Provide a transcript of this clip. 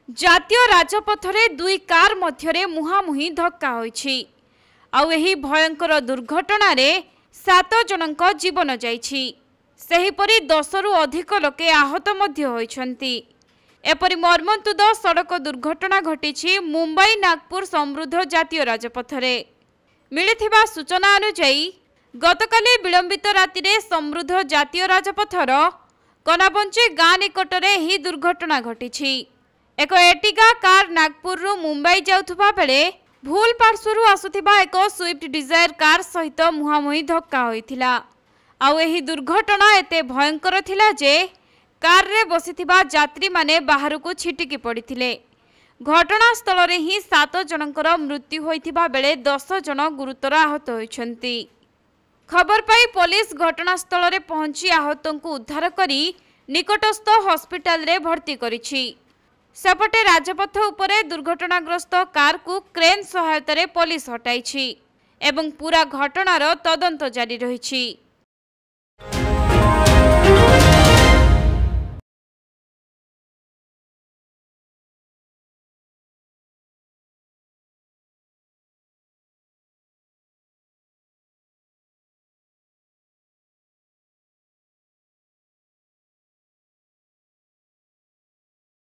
जातीय राजपथरे दुई कार मध्यरे मुहांमुही धक्का होईछि। आउ एही भयंकर दुर्घटना रे 7 जनक जीवन जाइछि। सेहीपरि 10 रु अधिक लोके आहत मध्य होइछन्ति। एपरि मर्मन्तुद सड़क दुर्घटना घटिछि मुंबई नागपुर समृद्ध जातीय राजपथरे। मिलिथिबा सूचना अनुसार गतकाली विलंबित राति रे समृद्ध जातीय राजपथर कनाबंची गाँ निकटरे ही दुर्घटना घटिछि। एक एटिगा कार नागपुर रु मुंबई जाउथबा बेले भूल पार्श्वरु आसुथिबा एक स्विफ्ट डिजायर कार सहित मुहांमुही धक्का होइथिला। आउ एही दुर्घटना एते भयंकर थिला जे कार रे बसिथिबा यात्री माने बाहरकु छिटिकी पड़िथिले। घटनास्थल रे ही 7 जनकर मृत्यु होइथिबा बेले 10 जन गुरुतर आहत होइछन्ति। खबर पाई पुलिस घटनास्थल रे पहुंची आहतंकु उद्धार करी निकटस्थ हॉस्पिटल रे भर्ती करिछि। सेपटे राजपथ उपरे दुर्घटनाग्रस्त कार को क्रेन सहायता रे पुलिस हटाइछि एवं पूरा घटनार तदंत जारी रहिछि।